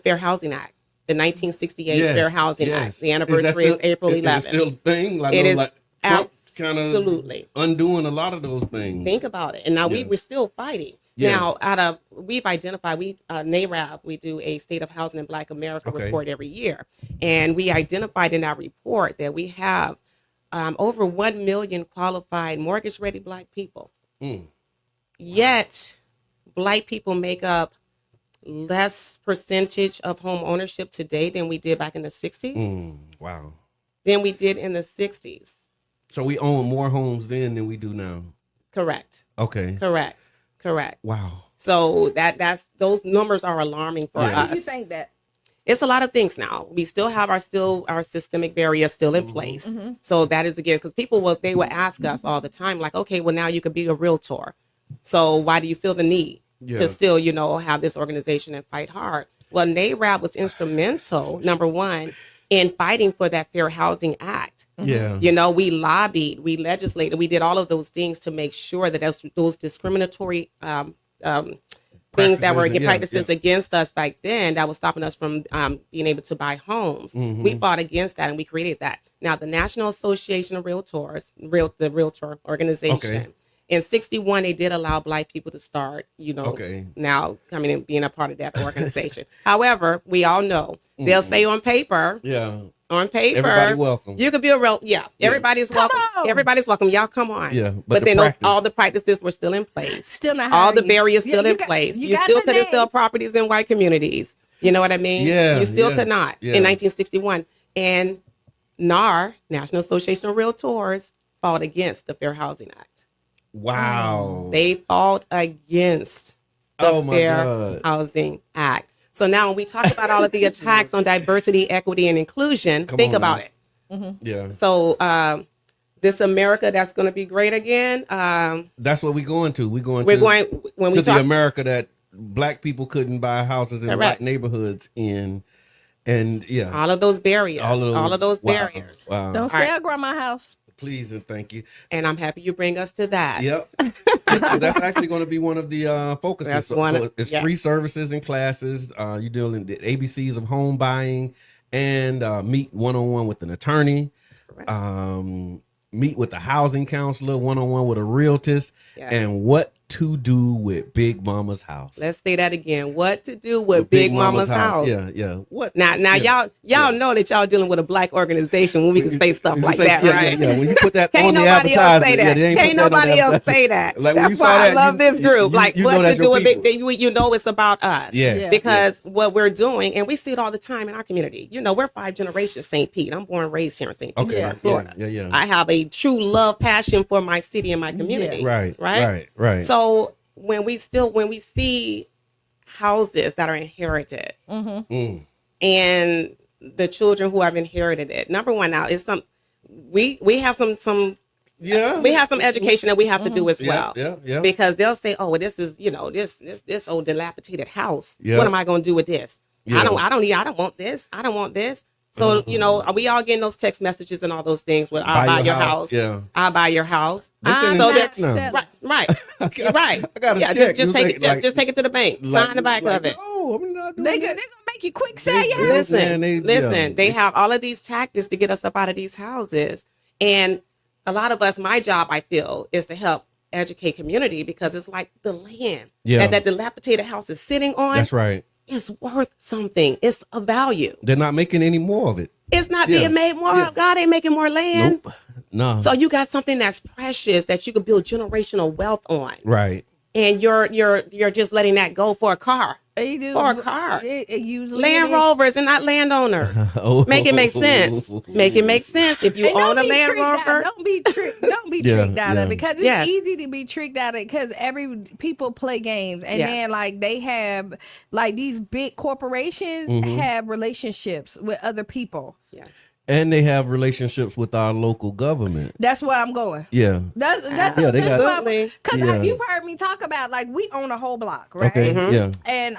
Fair Housing Act, the 1968 Fair Housing Act. The anniversary is April 11th. Is it still a thing? Like, It is like Trump kind of absolutely undoing a lot of those things. Think about it. And now we're still fighting. Yeah. Now, we've identified, NAREB, we do a State of Housing in Black America report every year. And we identified in our report that we have over 1 million qualified mortgage-ready Black people. Yet, Black people make up less percentage of home ownership today than we did back in the 60s. Wow. Than we did in the 60s. So we own more homes then than we do now. Correct. Okay. Correct. Wow. So that's those numbers are alarming for Yeah. Why do you us. think that? It's a lot of things now. We still have our systemic barriers still in place. So that is again because they will ask us all the time, like, okay, well now you could be a realtor. So why do you feel the need Yeah. to still, have this organization and fight hard? Well, NARAB was instrumental, number one, in fighting for that Fair Housing Act. Yeah. We lobbied, we legislated, we did all of those things to make sure that those discriminatory things that were practices against us back then that was stopping us from being able to buy homes. We fought against that and we created that. Now, the National Association of Realtors, the Realtor organization, in 61, they did allow Black people to start, now coming and being a part of that organization. However, we all know they'll say on paper, Everybody welcome. you could be everybody's welcome. on. Everybody's welcome. Y'all come on. Yeah, But the then practice- all the practices were still in place. Still not all the hiring you. barriers Yeah, still you in got- place. you You got still the couldn't name. sell properties in white communities. You know what I mean? Yeah, You still yeah, could not yeah. in 1961. And NAR, National Association of Realtors, fought against the Fair Housing Act. Wow. They fought against the Oh, my Fair God. Housing Act. So now when we talk about all of the attacks on diversity, equity, and inclusion, Come think on about now. it. Yeah. So this America that's going to be great again. That's what we're going to. We're going We're to, going when we to the talk. America that Black people couldn't buy houses in Correct. Black neighborhoods in. And yeah. all of those barriers. All of those wow, barriers. Wow. Don't All right. sell grandma house. Please and thank you. And I'm happy you bring us to that. Yep. That's actually going to be one of the focuses. That's So, one so of- it's yes. free services and classes. You're doing the ABCs of home buying and meet one-on-one with an attorney. Correct. Meet with a housing counselor, one-on-one with a realtist, Yes. and what to do with Big Mama's house. Let's say that again. What to do with Big Mama's house? Yeah. What? Now, yeah. y'all know that y'all dealing with a Black organization when we can say stuff You like say- that, yeah, right? Yeah. When you put that Can't on the nobody else advertisement, say that. they ain't Can't put that on nobody the else say advertisement. that. Like, when you That's saw why I that, love this group. Like, you what know to that's do your with Big, people. you know it's about us. Yes, Yeah. Because what we're doing, and we see it all the time in our community. We're 5 generations St. Pete. I'm born and raised here in St. Okay, Petersburg, yeah, Florida. yeah. I have a true love, passion for my city and my community. Right. So when we see houses that are inherited and the children who have inherited it, number one, now is we have some Yeah. we have some education that we have to do as well. Yeah. Because they'll say, oh, well, this is, this old dilapidated house. Yeah. What am I going to do with this? Yeah. I don't want this. I don't want this. So, are we all getting those text messages and all those things where I'll buy your house? Yeah. I'll buy your house. They sending So checks that's now. right. You're right. I got a Yeah, check. just take it. Like- Just take it to the bank. Sign the back of it. Oh, I'm not doing They that. gonna make you quick sell your house. Listen, Man, listen. They yeah. have all of these tactics to get us up out of these houses, and a lot of us. My job, I feel, is to help educate community because it's like the land Yeah. that dilapidated house is sitting on. That's right. It's worth something. It's a value. They're not making any more of it. It's not Yeah. being made more. Yeah. God ain't making more land. Nope. No. So you got something that's precious that you could build generational wealth on, Right. and you're just letting that go for a car, You do. for a car. It usually Land is. Rovers and not landowners. Oh. Make it make sense. Make it make sense. If you And own a don't be Land tricked out. Rover, Don't be tricked. Don't be Yeah, tricked out yeah. of it because it's Yes. easy to be tricked out of it because people play games and Yes. then like they have like these big corporations Mm-hmm. have relationships with other people. yes, And they have relationships with our local government. That's where I'm going. Yeah. That's Yeah, they got- Absolutely. because Yeah. like you've heard me talk about like we own a whole block, right? Okay. Yeah. And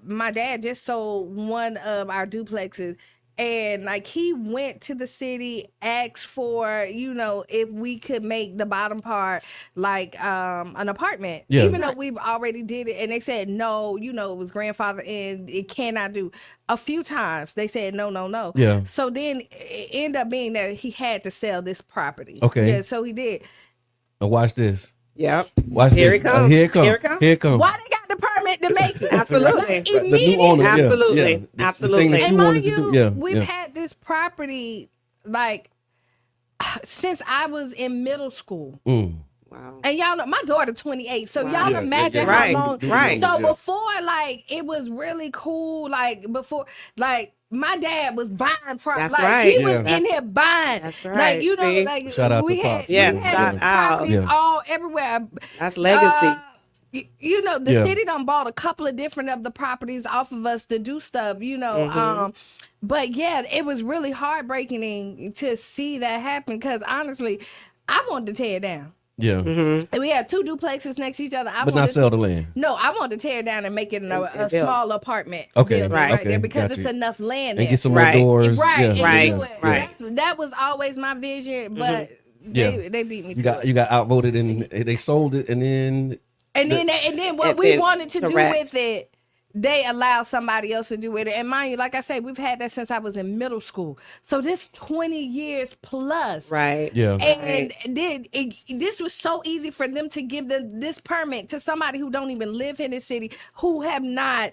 my dad just sold one of our duplexes and like he went to the city, asked for, if we could make the bottom part like an apartment. Yeah. Even though we've already did it and they said no, it was grandfather and it cannot do. A few times they said no. Yeah. So then it ended up being that he had to sell this property. Okay. Yeah, so he did. Now watch this. yep. Watch Here this. it comes. Here it comes. Here it comes. Here it comes. Why they got the permit to make it? Absolutely. Like, The new immediately. owner. Yeah, Absolutely. yeah. The Absolutely. thing that And you mind wanted to you, do. Yeah. we've yeah. had this property like since I was in middle school. Wow. And y'all know my daughter 28. So Wow. y'all Yeah, imagine yeah, how Right, long. right. So Yeah. before like it was really cool. Like before like my dad was buying That's like right. he was Yeah. in here buying. That's Like right. you know, See? like Shout out we to had, Pops. we Yeah, had shout out. properties Yeah. all everywhere. That's legacy. you know, the Yeah. city done bought a couple of different of the properties off of us to do stuff, you know. But yeah, it was really heartbreaking to see that happen because honestly, I wanted to tear it down. Yeah. And we had 2 duplexes next to each other. But not sell the land. No, I wanted to tear it down and make it a build. small apartment Okay. building Right. right Okay, there because got it's you. enough land And there. get some more Right. doors. Right, Yeah. and Right, do it. right. That was always my vision, but Yeah. they beat me You to got it. you got outvoted and they sold it, and then And then what And we then- wanted to correct. do with it, they allow somebody else to do with it. And mind you, like I said, we've had that since I was in middle school. So this 20 years plus. Right. Yeah. And this was so easy for them to give this permit to somebody who don't even live in the city, who have not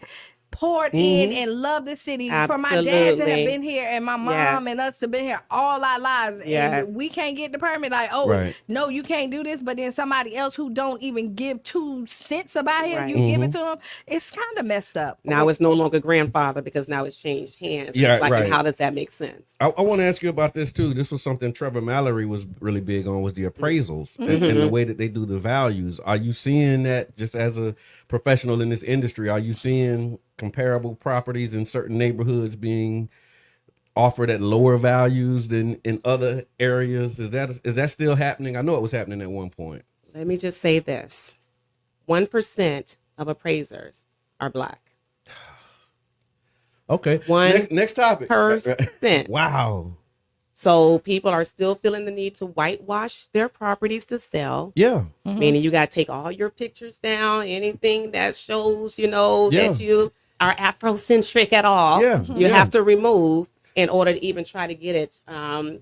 poured in and loved the city. For my dad to have Absolutely. been here and my mom Yes. and us to been here all our lives, Yes. and we can't get the permit. Like, oh Right. no, you can't do this. But then somebody else who don't even give 2 cents about him, Right. you give it to him. It's kind of messed up. Now it's no longer grandfather because now it's changed hands. Yeah, It's like, right. and how does that make sense? I want to ask you about this too. This was something Trevor Mallory was really big on, was the appraisals and the way that they do the values. Are you seeing that just as a professional in this industry? Are you seeing comparable properties in certain neighborhoods being offered at lower values than in other areas? Is that still happening? I know it was happening at one point. Let me just say this. 1% of appraisers are Black. Okay. One Next topic. Percent. Wow. So people are still feeling the need to whitewash their properties to sell. Yeah. Meaning you got to take all your pictures down, anything that shows, Yeah. that you are Afrocentric at all. Yeah. You Yeah. have to remove in order to even try to get it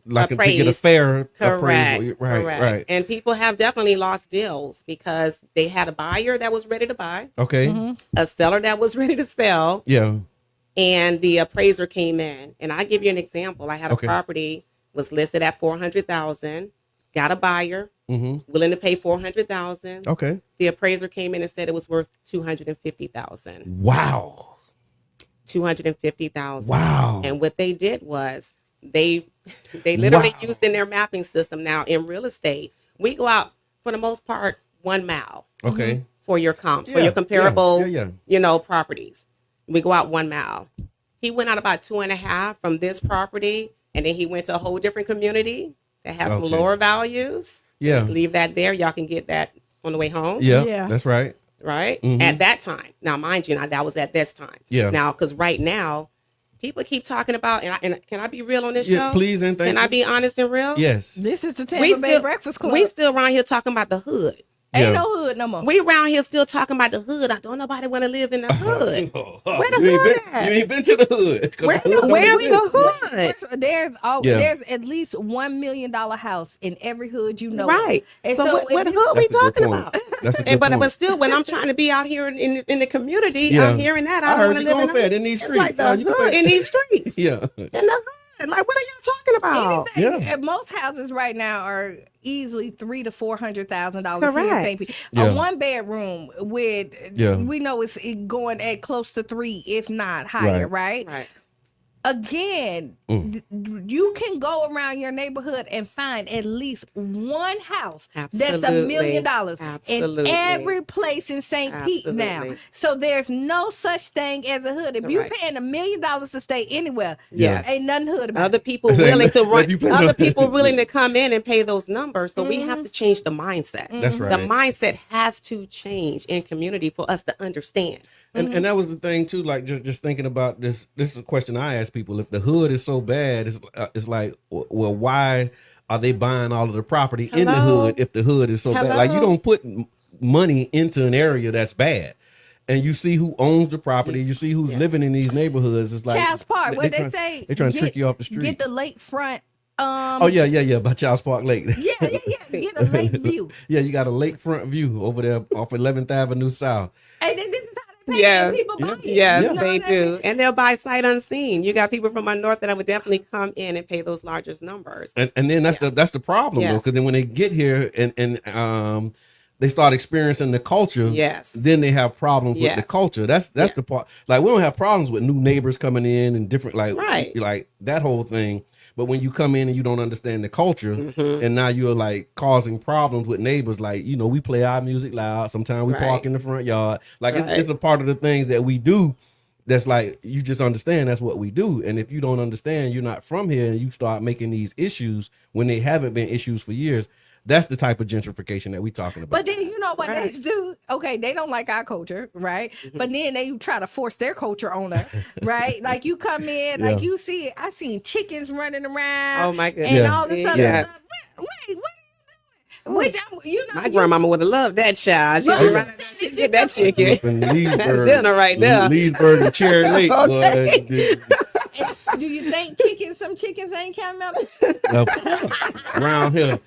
Like to appraised. get a fair Correct. appraisal. Right. Correct. Right. And people have definitely lost deals because they had a buyer that was ready to buy, Okay. a seller that was ready to sell, Yeah. and the appraiser came in. And I give you an example. I had Okay. a property was listed at 400,000, got a buyer willing to pay 400,000. Okay. The appraiser came in and said it was worth 250,000. Wow. 250,000. Wow. And what they did was they literally Wow. used in their mapping system. Now in real estate, we go out for the most part 1 mile Okay. for your comps, for Yeah, your comparable, yeah. properties. We go out 1 mile. He went out about 2.5 from this property, and then he went to a whole different community that has some Okay. lower values. Yeah. Just leave that there. Y'all can get that on the way home. Yeah. Yeah. That's right. Right? Mhm. At that time. Now, mind you, that was at this time. Yeah. Now, because right now, people keep talking about, and can I be real on this Yeah. show? Please and thank Can you. I be honest and real? Yes. This is the Tampa We Bay still, Breakfast Club. we still around here talking about the hood. Ain't Yeah. no hood no more. We around here still talking about the hood. I don't nobody want to live in the hood. Where the you ain't hood been, at? you ain't been to the hood. 'Cause Where- the hood don't where's exist. the hood? There's at least $1 million house in every hood you know. Right. And So what if hood you- we That's a good talking point. about? That's a good And but point. still, when I'm trying to be out here in the community, Yeah. I'm hearing that I I don't heard want to you live gonna in say the it in these It's like streets. the You can hood say- in these streets. Yeah. In the hood. Like, what are you talking about? anything- Yeah. Most houses right now are easily $300,000 to $400,000 here in Correct. St. Pete. Yeah. A 1-bedroom with Yeah. we know it's going at close to 3, if not higher, right? Right. Again, you can go around your neighborhood and find at least one house that's $1 million Absolutely. in every place in St. Pete now. Absolutely. So there's no such thing as a hood. If you're Correct. paying $1 million to stay anywhere, Yes. ain't nothing hood about Other it. people willing to Like you run. put- Other people willing to come in and pay those numbers. So we have to change the mindset. That's right. The mindset has to change in community for us to understand. And that was the thing too. Like just thinking about this. This is a question I ask people: if the hood is so bad, it's like, well, why are they buying all of the property in the Hello? hood if the hood is so bad? Like you Hello? don't put money into an area that's bad, and you see who owns the property. You see who's Yes. living in these neighborhoods. It's like Child's Park, what they say? They're trying to trick you off the street. Get the lakefront. Oh yeah, by Child's Park Lake. Yeah. Get a lake view. Yeah, you got a lakefront view over there off 11th Avenue South. And then this is how they pay Yes. and people buy it. Yes, You know they what I mean? do. And they'll buy sight unseen. You got people from our north that would definitely come in and pay those larger numbers. And then that's the problem though, Yes. because then when they get here and they start experiencing the culture, Yes. then they have problems with the Yes. culture. That's the part. Like we don't have problems with new neighbors coming in and different Right. like that whole thing. But when you come in and you don't understand the culture, and now you're like causing problems with neighbors, like, you know, we play our music loud. Sometimes we park in the front yard. Like it's a part of the things that we do. That's like, you just understand that's what we do. And if you don't understand, you're not from here, and you start making these issues when they haven't been issues for years. That's the type of gentrification that we talking about. But then you know what they do? Okay, they don't like our culture, right? But then they try to force their culture on us, right? Like you come in, like you see, I seen chickens running around. Oh my goodness. And all this other stuff. Wait, which you know, my grandmama would have loved that child. She'd be right there, she'd get that chicken. That's dinner right there. Leesburg and Cherry Lake. Okay. Do you think some chickens ain't coming out? Around here.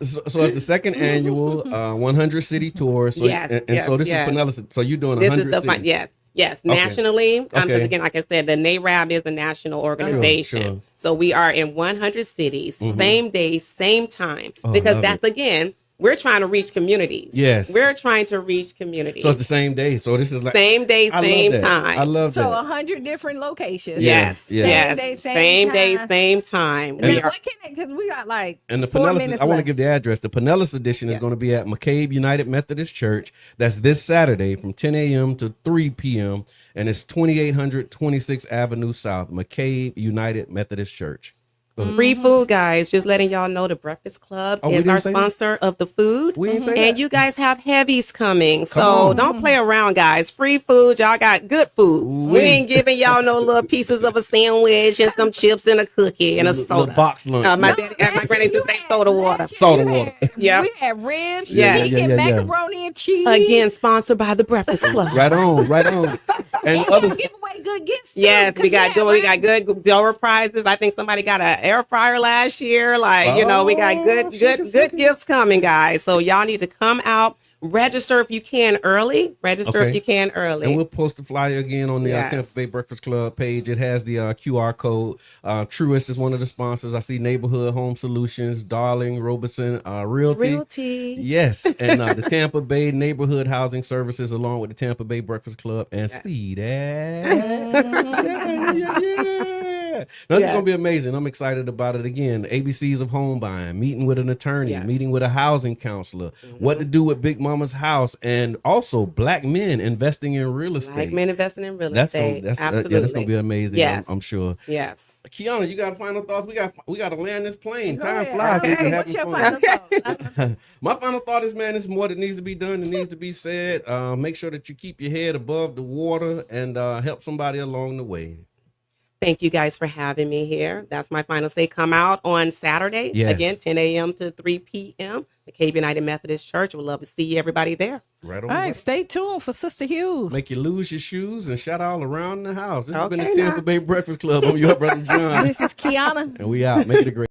So it's the second annual 100 city tour. So, Yes, so this is Pinellas. So you're doing This 100 is the cities. Yes, nationally. Because again, like I said, the NARAB is a national organization. Sure. So we are in 100 cities, same day, same time. Because that's, again, we're trying to reach communities. Yes. We're trying to reach communities. So it's the same day. So this is like same day, same time. I love that. So 100 different locations. Yes. Same day, same time. And what can it, because we got like and the 4 Pinellas, minutes I want to left. give the address. The Pinellas edition is going to be at McCabe United Methodist Church. That's this Saturday from 10 a.m. to 3 p.m. And it's 2800 26th Avenue South, McCabe United Methodist Church. Free food, guys. Just letting y'all know the Breakfast Club is our sponsor of the food. And you guys have heavies coming. So don't play around, guys. Free food. Y'all got good food. We ain't giving y'all no little pieces of a sandwich and some chips and a cookie and a soda. Little box lunch. My granny used to say soda water. Soda water. Yeah. We had ribs, Yes. chicken, macaroni, and cheese. Again, sponsored by the Breakfast Club. Right on. And other give away good gifts. Yes, too, we got good door prizes. I think somebody got an air fryer last year. Like, you know, we got good gifts coming, guys. So y'all need to come out. Register if you can early. If you can early. And we'll post the flyer again on the Tampa Bay Breakfast Club page. It has the QR code. Truist is one of the sponsors. I see Neighborhood Home Solutions, Darling, Robeson, Realty. Yes. And the Tampa Bay Neighborhood Housing Services, along with the Tampa Bay Breakfast Club and See That. That's going to be amazing. I'm excited about it. Again, ABCs of home buying, meeting with an attorney, meeting with a housing counselor, what to do with Big Mama's house, and also Black men investing in real estate. Black men investing in real estate. Absolutely. That's going to be amazing. Yes. I'm sure. Yes. Kiana, you got final thoughts? We got to land this plane. Go Time ahead. flies. Okay. We can What's have your fun. final thoughts? My final thought is, man, there's more that needs to be done. It needs to be said. Make sure that you keep your head above the water and help somebody along the way. Thank you guys for having me here. That's my final say. Come out on Saturday, again, 10 a.m. to 3 p.m. The Cape United Methodist Church. We'd love to see everybody there. Right on. All right, stay tuned for Sister Hughes. Make you lose your shoes and shout all around the house. This has been the Tampa Bay Breakfast Club. I'm your brother John. This is Kiana. And we out. Make it a great